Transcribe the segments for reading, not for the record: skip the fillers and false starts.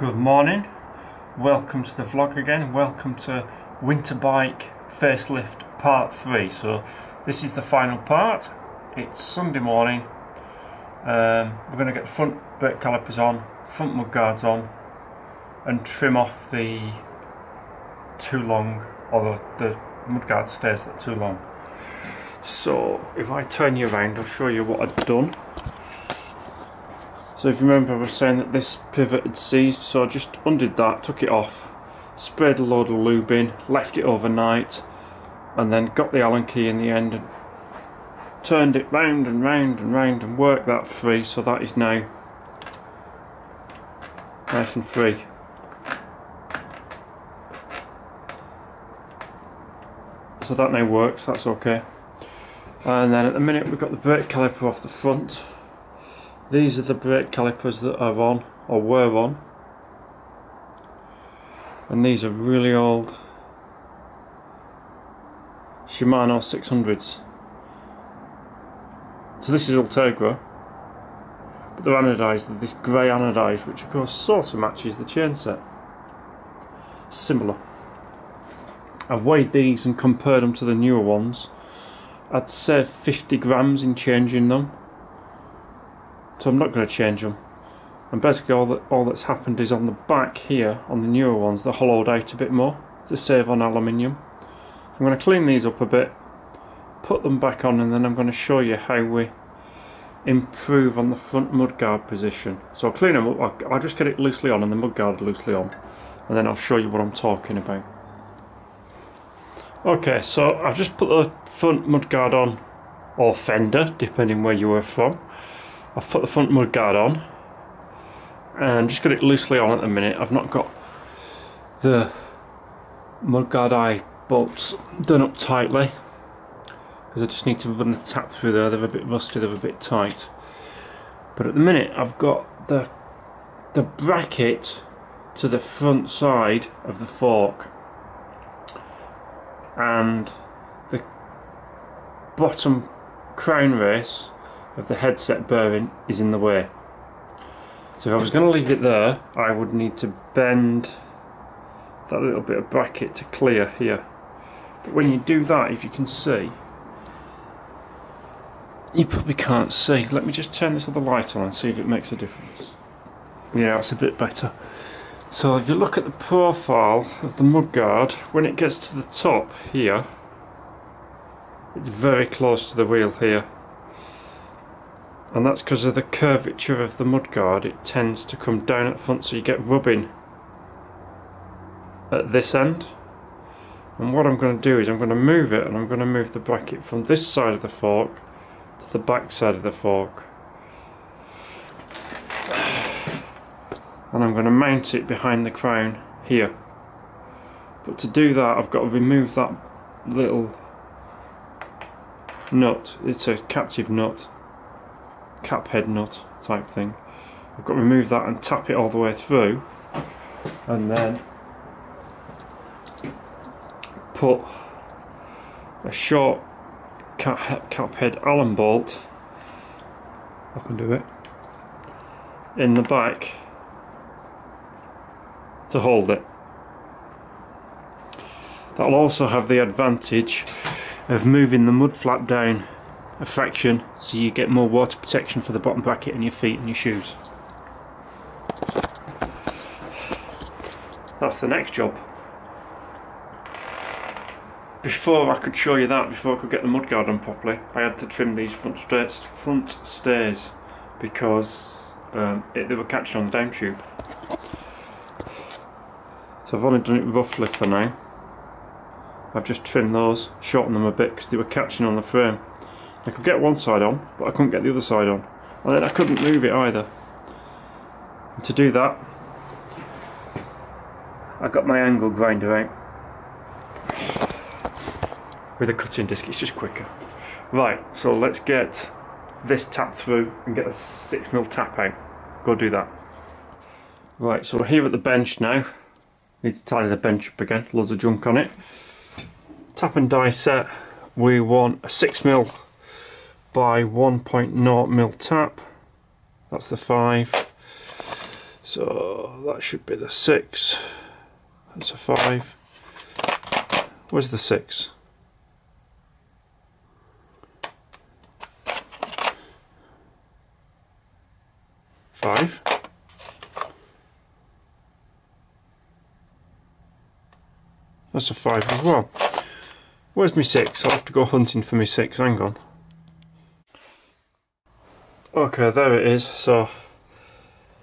Good morning, welcome to the vlog again, welcome to Winter Bike Facelift part 3. So this is the final part. It's Sunday morning. We're going to get the front brake calipers on, front mudguards on, and trim off the too long, or the mudguard stairs that are too long. So if I turn you around, I'll show you what I've done. So if you remember, I was saying that this pivot had seized, so I just undid that, took it off, sprayed a load of lube in, left it overnight, and then got the Allen key in the end and turned it round and round and round and worked that free, so that is now nice and free. So that now works, that's okay. And then at the minute we've got the brake caliper off the front. These are the brake calipers that are on, or were on. And these are really old Shimano 600s. So this is Ultegra, but they're anodised, they're this grey anodised, which of course sort of matches the chain set. Similar. I've weighed these and compared them to the newer ones. I'd say 50 grams in changing them. So I'm not going to change them. And basically all that's happened is on the back here, on the newer ones, they're hollowed out a bit more to save on aluminium. I'm going to clean these up a bit, put them back on, and then I'm going to show you how we improve on the front mudguard position. So I'll clean them up, I'll just get it loosely on and the mudguard loosely on, and then I'll show you what I'm talking about. Okay, so I've just put the front mudguard on, or fender, depending where you were from. I've put the front mudguard on and just got it loosely on at the minute. I've not got the mudguard eye bolts done up tightly because I just need to run the tap through there. They're a bit rusty, they're a bit tight. But at the minute I've got the bracket to the front side of the fork and the bottom crown race of the headset bearing is in the way. So if I was going to leave it there, I would need to bend that little bit of bracket to clear here. But when you do that, if you can see, you probably can't see. Let me just turn this other light on and see if it makes a difference. Yeah, that's a bit better. So if you look at the profile of the mudguard, when it gets to the top here, it's very close to the wheel here. And that's because of the curvature of the mudguard. It tends to come down at the front, so you get rubbing at this end. And what I'm going to do is I'm going to move it, and I'm going to move the bracket from this side of the fork to the back side of the fork. And I'm going to mount it behind the crown here. But to do that, I've got to remove that little nut. It's a captive nut, cap head nut type thing. I've got to remove that and tap it all the way through, and then put a short cap head Allen bolt, I can do it, in the back to hold it. That'll also have the advantage of moving the mud flap down a fraction, so you get more water protection for the bottom bracket and your feet and your shoes. That's the next job. Before I could show you that, before I could get the mudguard on properly, I had to trim these front stairs because they were catching on the down tube. So I've only done it roughly for now. I've just trimmed those, shortened them a bit because they were catching on the frame. I could get one side on, but I couldn't get the other side on. And then I couldn't move it either. And to do that, I got my angle grinder out with a cutting disc. It's just quicker. Right, so let's get this tap through and get a 6mm tap out. Go do that. Right, so we're here at the bench now. Need to tidy the bench up again, loads of junk on it. Tap and die set, we want a 6mm by 1.0mm tap. That's the 5. So that should be the 6. That's a 5. Where's the 6? Five. That's a 5 as well. Where's my 6? I'll have to go hunting for my 6. Hang on. Okay, there it is. So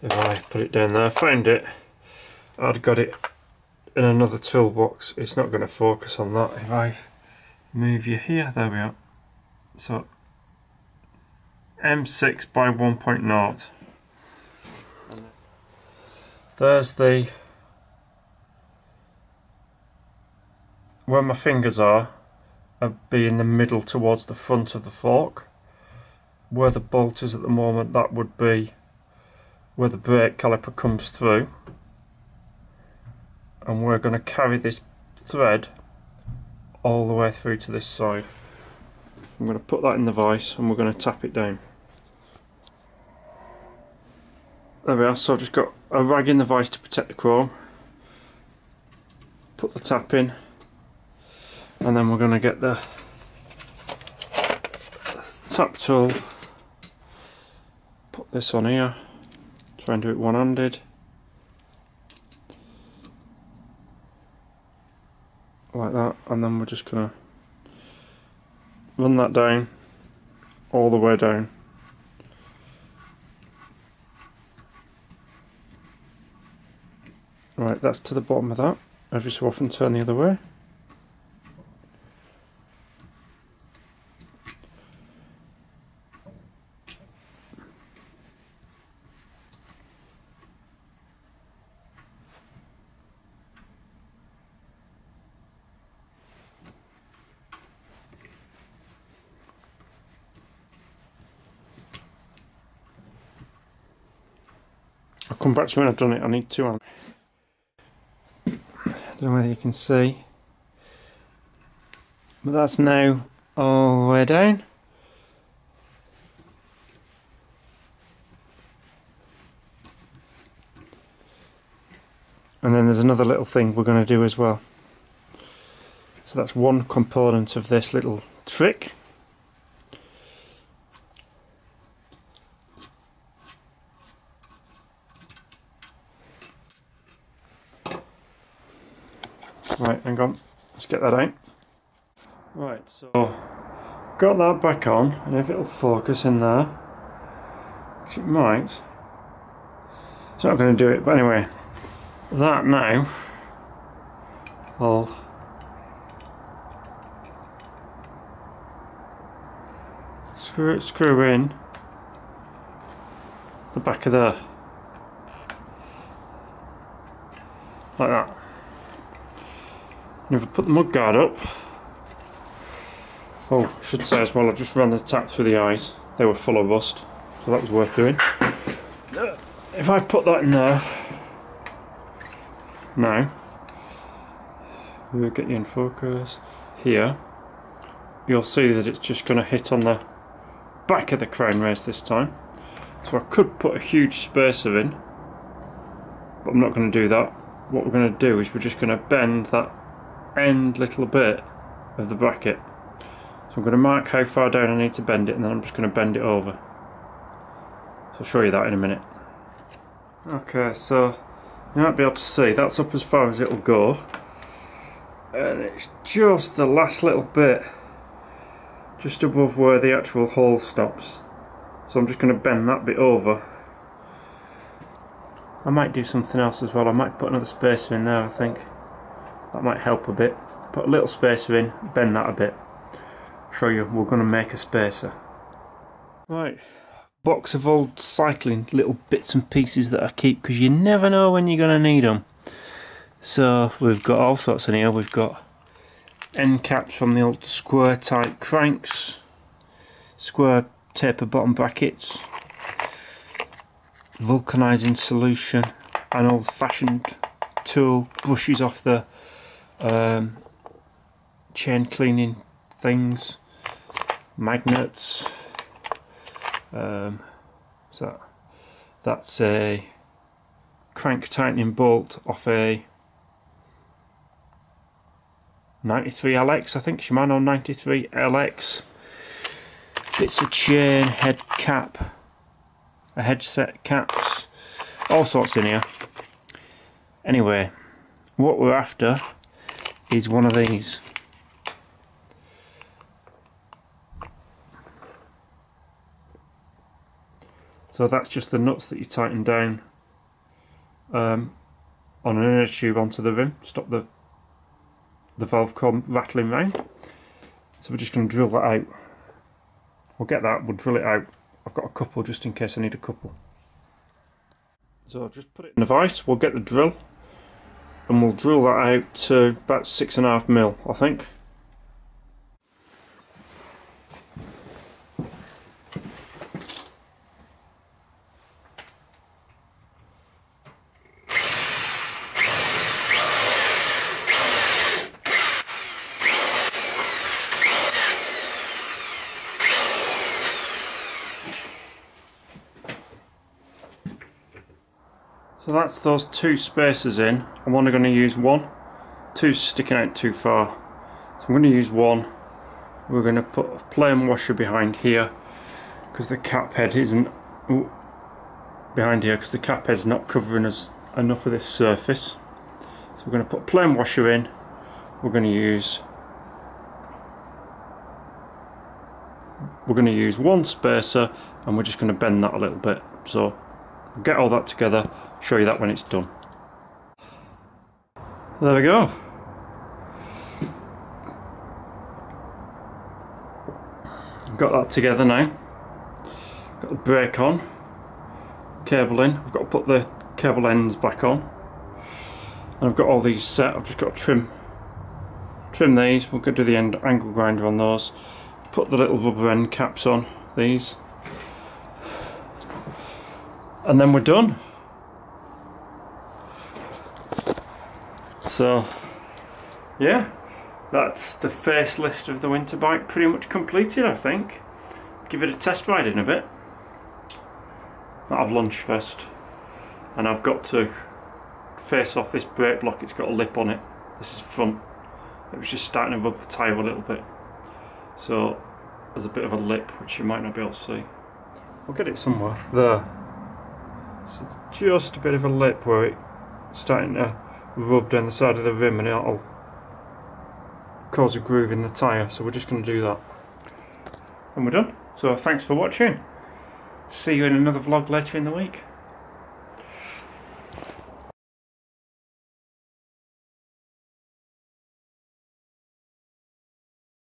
if I put it down there, found it, I'd got it in another toolbox. It's not going to focus on that. If I move you here, there we are. So M6 by 1.0. There's the, where my fingers are, I'd be in the middle towards the front of the fork. Where the bolt is at the moment, that would be where the brake caliper comes through. And we're going to carry this thread all the way through to this side. I'm going to put that in the vise and we're going to tap it down. There we are, so I've just got a rag in the vise to protect the chrome. Put the tap in, and then we're going to get the tap tool, put this on here, try and do it one-handed. Like that, and then we're just going to run that down, all the way down. Right, that's to the bottom of that. Every so often turn the other way. I'll come back to you when I've done it. I need 2 hands. I don't know whether you can see, but that's now all the way down. And then there's another little thing we're going to do as well. So that's one component of this little trick. Right, hang on, let's get that out. Right, so got that back on, and if it'll focus in there, which it might, it's not going to do it, but anyway, that now, I'll screw in the back of there, like that. And if I put the mudguard up, oh, I should say as well, I just ran the tap through the eyes. They were full of rust, so that was worth doing. If I put that in there, now, we'll get you in focus, here, you'll see that it's just going to hit on the back of the crown race this time. So I could put a huge spacer in, but I'm not going to do that. What we're going to do is we're just going to bend that end little bit of the bracket. So I'm going to mark how far down I need to bend it, and then I'm just going to bend it over. So I'll show you that in a minute. Okay, so you might be able to see that's up as far as it'll go, and it's just the last little bit just above where the actual hole stops. So I'm just going to bend that bit over. I might do something else as well. I might put another spacer in there, I think. That might help a bit. Put a little spacer in, bend that a bit. Show you, we're going to make a spacer. Right, box of old cycling little bits and pieces that I keep because you never know when you're going to need them. So we've got all sorts in here. We've got end caps from the old square type cranks, square taper bottom brackets, vulcanizing solution, an old fashioned tool, brushes off the chain cleaning things, magnets, so that's a crank tightening bolt off a 93LX, I think, Shimano 93LX. Bits of chain, head cap, a headset caps, all sorts in here. Anyway, what we're after is one of these. So that's just the nuts that you tighten down on an inner tube onto the rim, stop the valve coil rattling round. So we're just going to drill that out. We'll get that, we'll drill it out. I've got a couple just in case I need a couple. So I'll just put it in the vise, we'll get the drill and we'll drill that out to about 6.5mm, I think. So that's those two spacers in. I'm only going to use one. Two's sticking out too far. So I'm going to use one. We're going to put a plain washer behind here because the cap head isn't behind here because the cap head's not covering us enough of this surface. So we're going to put a plain washer in. We're going to use one spacer and we're just going to bend that a little bit. So we'll get all that together. Show you that when it's done. There we go. Got that together now. Got the brake on, cable in. I've got to put the cable ends back on. And I've got all these set. I've just got to trim these. We're going to do the angle grinder on those. Put the little rubber end caps on these. And then we're done. So, yeah, that's the facelift of the winter bike pretty much completed, I think. Give it a test ride in a bit. I'll have lunch first. And I've got to face off this brake block, it's got a lip on it. This is front. It was just starting to rub the tyre a little bit. So, there's a bit of a lip which you might not be able to see. We'll get it somewhere. There. So it's just a bit of a lip where it's starting to rub down the side of the rim and it'll cause a groove in the tyre, so we're just going to do that and we're done. So thanks for watching, see you in another vlog later in the week.